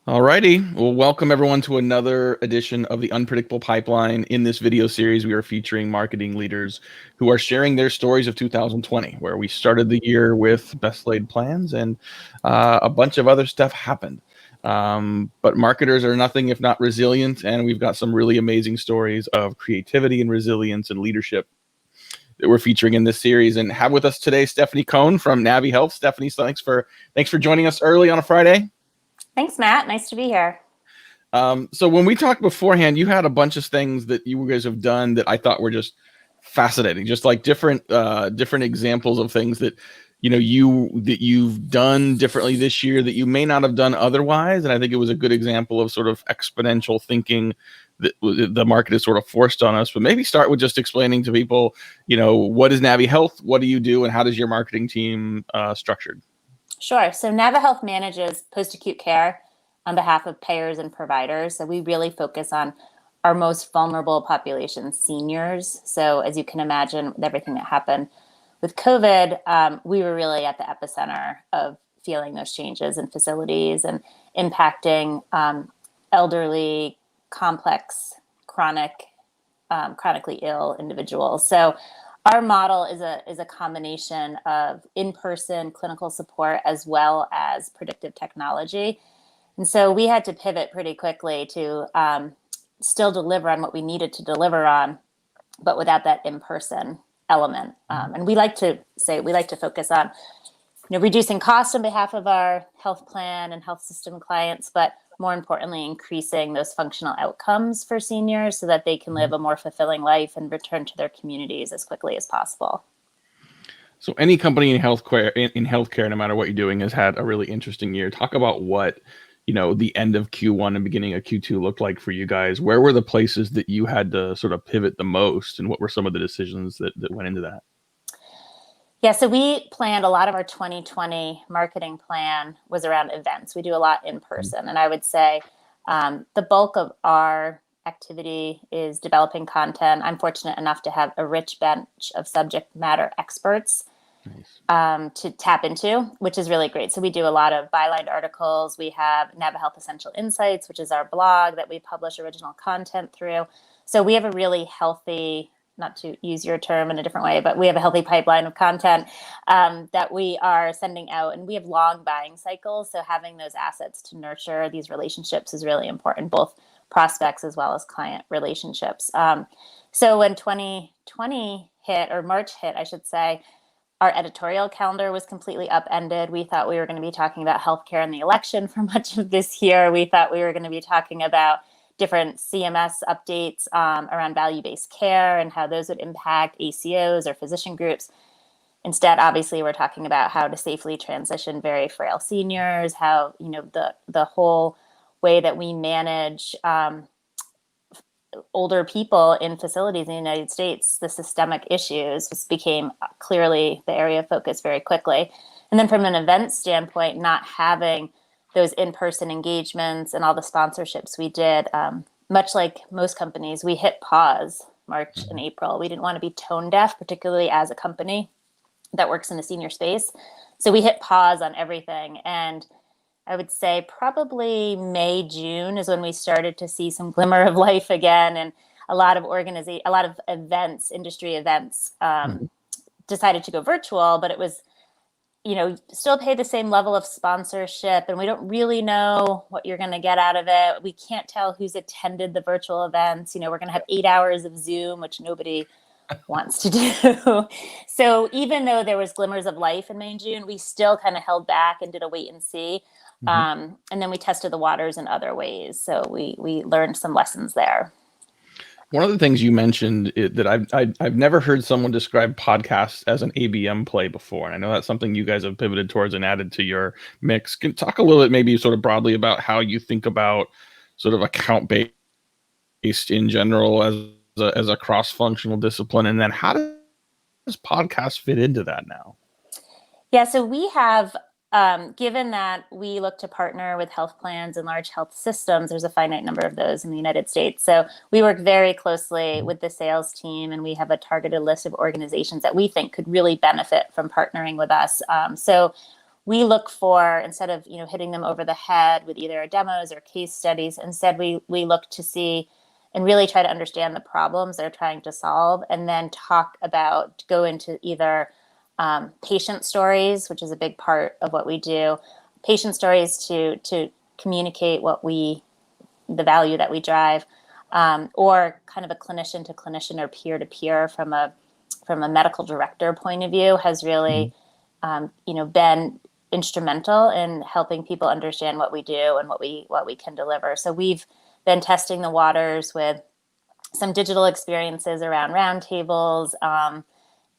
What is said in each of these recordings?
Alrighty. Well, welcome everyone to another edition of the Unpredictable Pipeline. In this video series, we are featuring marketing leaders who are sharing their stories of 2020, where we started the year with best laid plans and a bunch of other stuff happened. But marketers are nothing if not resilient, and we've got some really amazing stories of creativity and resilience and leadership that we're featuring in this series. And have with us today Stephanie Kohn from naviHealth. Stephanie, thanks for joining us early on a Friday. Thanks, Matt. Nice to be here. So when we talked beforehand, you had a bunch of things that you guys have done that I thought were just fascinating, just like different examples of things that you've done differently this year that you may not have done otherwise. And I think it was a good example of sort of exponential thinking that the market is sort of forced on us. But maybe start with just explaining to people, what is naviHealth, what do you do, and how does your marketing team structured? Sure. So naviHealth manages post-acute care on behalf of payers and providers. So we really focus on our most vulnerable population, seniors. So as you can imagine, with everything that happened with COVID, we were really at the epicenter of feeling those changes in facilities and impacting elderly, complex, chronically ill individuals. So our model is a combination of in-person clinical support as well as predictive technology. And so we had to pivot pretty quickly to still deliver on what we needed to deliver on, but without that in-person element. And we like to focus on reducing costs on behalf of our health plan and health system clients, but more importantly, increasing those functional outcomes for seniors so that they can live a more fulfilling life and return to their communities as quickly as possible. So any company in healthcare, no matter what you're doing, has had a really interesting year. Talk about what, the end of Q1 and beginning of Q2 looked like for you guys. Where were the places that you had to sort of pivot the most, and what were some of the decisions that went into that? Yeah, so we planned a lot of our 2020 marketing plan was around events. We do a lot in person. And I would say the bulk of our activity is developing content. I'm fortunate enough to have a rich bench of subject matter experts to tap into, which is really great. So we do a lot of byline articles. We have naviHealth Essential Insights, which is our blog that we publish original content through. So we have a really healthy, not to use your term in a different way, but we have a healthy pipeline of content that we are sending out, and we have long buying cycles. So having those assets to nurture these relationships is really important, both prospects as well as client relationships. So when 2020 hit, or March hit, I should say, our editorial calendar was completely upended. We thought we were going to be talking about healthcare and the election for much of this year. We thought we were going to be talking about different CMS updates around value-based care and how those would impact ACOs or physician groups. Instead, obviously, we're talking about how to safely transition very frail seniors, how the whole way that we manage older people in facilities in the United States, the systemic issues just became clearly the area of focus very quickly. And then from an event standpoint, not having those in-person engagements and all the sponsorships we did, much like most companies, we hit pause March and April. We didn't want to be tone deaf, particularly as a company that works in the senior space. So we hit pause on everything. And I would say probably May, June is when we started to see some glimmer of life again. And a lot of events, industry events, decided to go virtual, but it was, still pay the same level of sponsorship, and we don't really know what you're going to get out of it. We can't tell who's attended the virtual events. We're going to have 8 hours of Zoom, which nobody wants to do. So even though there was glimmers of life in May and June, we still kind of held back and did a wait and see. And then we tested the waters in other ways. So we learned some lessons there. One of the things you mentioned that I've never heard someone describe podcasts as an ABM play before, and I know that's something you guys have pivoted towards and added to your mix. Can you talk a little bit, maybe sort of broadly, about how you think about sort of account based in general as a cross-functional discipline, and then how does podcast fit into that now? Yeah, so we have, given that we look to partner with health plans and large health systems, there's a finite number of those in the United States. So we work very closely with the sales team, and we have a targeted list of organizations that we think could really benefit from partnering with us. So we look for, instead of, hitting them over the head with either demos or case studies, instead we look to see and really try to understand the problems they're trying to solve, and then go into either patient stories, which is a big part of what we do, patient stories to communicate the value that we drive, or kind of a clinician to clinician or peer to peer from a medical director point of view has really, been instrumental in helping people understand what we do and what we can deliver. So we've been testing the waters with some digital experiences around roundtables,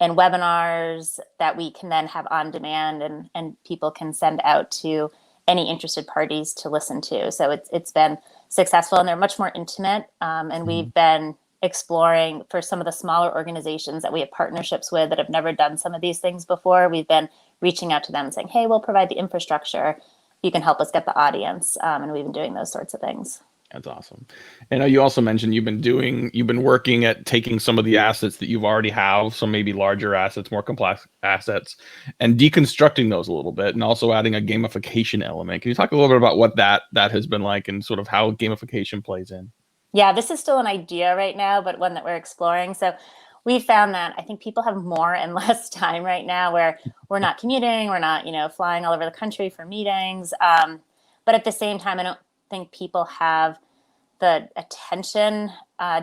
and webinars that we can then have on demand, and people can send out to any interested parties to listen to. So it's been successful, and they're much more intimate. And we've been exploring, for some of the smaller organizations that we have partnerships with that have never done some of these things before, we've been reaching out to them and saying, hey, we'll provide the infrastructure. You can help us get the audience. And we've been doing those sorts of things. That's awesome. And you also mentioned you've been working at taking some of the assets that you've already have, so maybe larger assets, more complex assets, and deconstructing those a little bit, and also adding a gamification element. Can you talk a little bit about what that has been like, and sort of how gamification plays in? Yeah, this is still an idea right now, but one that we're exploring. So we found that I think people have more and less time right now, where we're not commuting, we're not, flying all over the country for meetings. But at the same time, I don't think people have the attention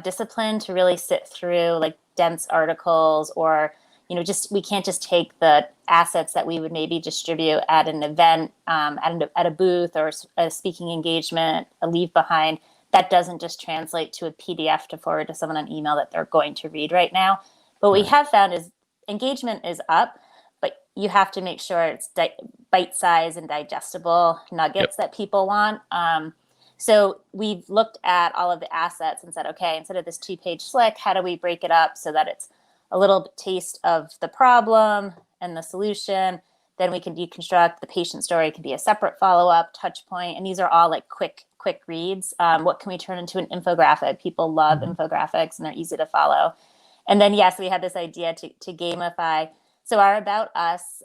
discipline to really sit through like dense articles, or we can't just take the assets that we would maybe distribute at an event, at a booth, or a speaking engagement, a leave behind. That doesn't just translate to a PDF to forward to someone on email that they're going to read right now. But what we have found is engagement is up, but you have to make sure it's bite-sized and digestible nuggets that people want. So we've looked at all of the assets and said, okay, instead of this 2-page slick, how do we break it up so that it's a little taste of the problem and the solution? Then we can deconstruct the patient story. It can be a separate follow-up touch point. And these are all like quick reads. What can we turn into an infographic? People love infographics, and they're easy to follow. And then, yes, we had this idea to gamify. So our About Us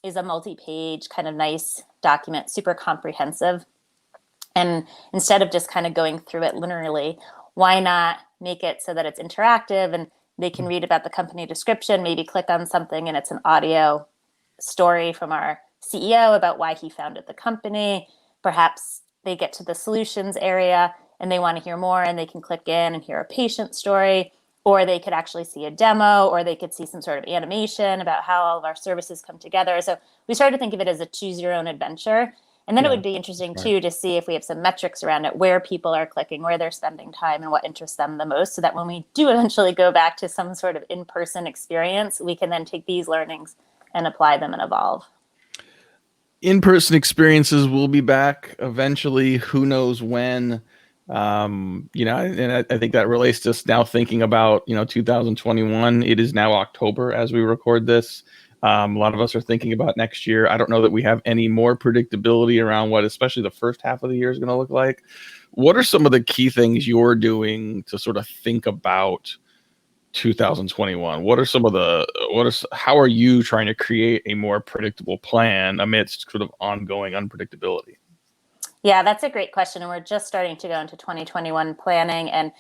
is a multi-page kind of nice document, super comprehensive. And instead of just kind of going through it linearly, why not make it so that it's interactive and they can read about the company description, maybe click on something, and it's an audio story from our CEO about why he founded the company. Perhaps they get to the solutions area and they want to hear more, and they can click in and hear a patient story, or they could actually see a demo, or they could see some sort of animation about how all of our services come together. So we started to think of it as a choose your own adventure. And then it would be interesting too to see if we have some metrics around it, where people are clicking, where they're spending time, and what interests them the most, so that when we do eventually go back to some sort of in-person experience, we can then take these learnings and apply them and evolve. In-person experiences will be back eventually. Who knows when? And I think that relates to us now thinking about 2021. It is now October as we record this. A lot of us are thinking about next year. I don't know that we have any more predictability around what especially the first half of the year is going to look like. What are some of the key things you're doing to sort of think about 2021? How are you trying to create a more predictable plan amidst sort of ongoing unpredictability? Yeah, that's a great question. And we're just starting to go into 2021 planning. And,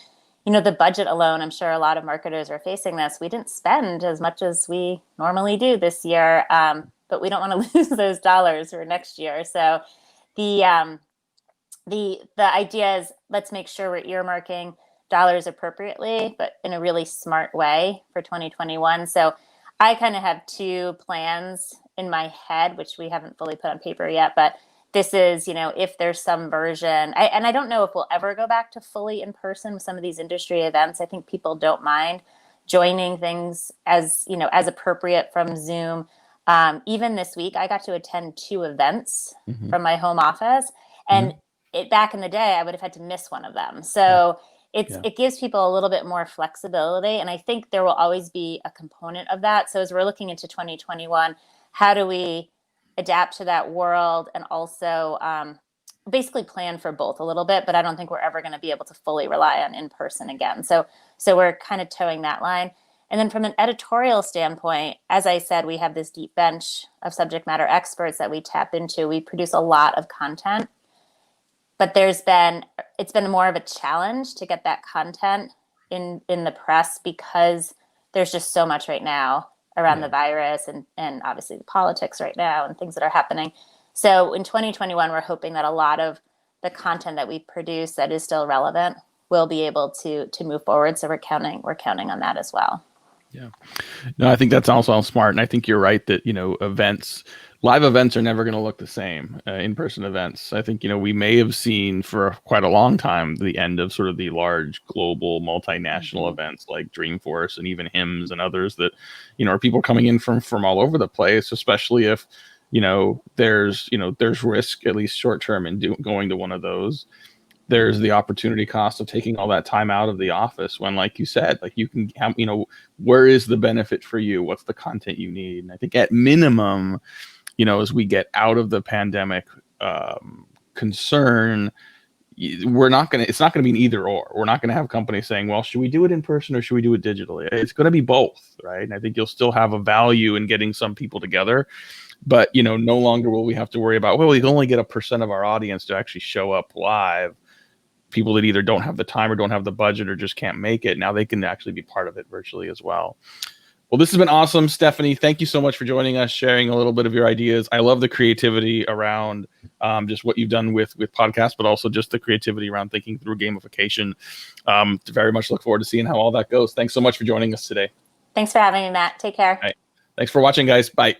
the budget alone, I'm sure a lot of marketers are facing this. We didn't spend as much as we normally do this year, but we don't want to lose those dollars for next year. So the idea is, let's make sure we're earmarking dollars appropriately, but in a really smart way for 2021. So I kind of have two plans in my head, which we haven't fully put on paper yet, but this is, if there's some version, and I don't know if we'll ever go back to fully in person with some of these industry events. I think people don't mind joining things as appropriate from Zoom. Even this week, I got to attend 2 events from my home office, and back in the day, I would have had to miss one of them. So it gives people a little bit more flexibility, and I think there will always be a component of that. So as we're looking into 2021, how do we adapt to that world, and also basically plan for both a little bit? But I don't think we're ever going to be able to fully rely on in person again. So we're kind of towing that line. And then from an editorial standpoint, as I said, we have this deep bench of subject matter experts that we tap into. We produce a lot of content, but it's been more of a challenge to get that content in the press because there's just so much right now around the virus and obviously the politics right now and things that are happening. So in 2021, we're hoping that a lot of the content that we produce that is still relevant will be able to move forward. So we're counting on that as well. Yeah. No, I think that's also smart. And I think you're right that, live events are never going to look the same, in-person events. I think, we may have seen for quite a long time the end of sort of the large global multinational events like Dreamforce and even HIMSS and others that, are people coming in from all over the place, especially if, there's risk, at least short term, in going to one of those. There's the opportunity cost of taking all that time out of the office when, like you said, like you can have, where is the benefit for you? What's the content you need? And I think at minimum, as we get out of the pandemic concern, it's not going to be an either or. We're not going to have companies saying, well, should we do it in person or should we do it digitally? It's going to be both, right? And I think you'll still have a value in getting some people together. But, no longer will we have to worry about, well, we can only get 1% of our audience to actually show up live. People that either don't have the time or don't have the budget or just can't make it. Now they can actually be part of it virtually as well. Well, this has been awesome, Stephanie. Thank you so much for joining us, sharing a little bit of your ideas. I love the creativity around just what you've done with podcasts, but also just the creativity around thinking through gamification. Very much look forward to seeing how all that goes. Thanks so much for joining us today. Thanks for having me, Matt. Take care. All right. Thanks for watching, guys. Bye.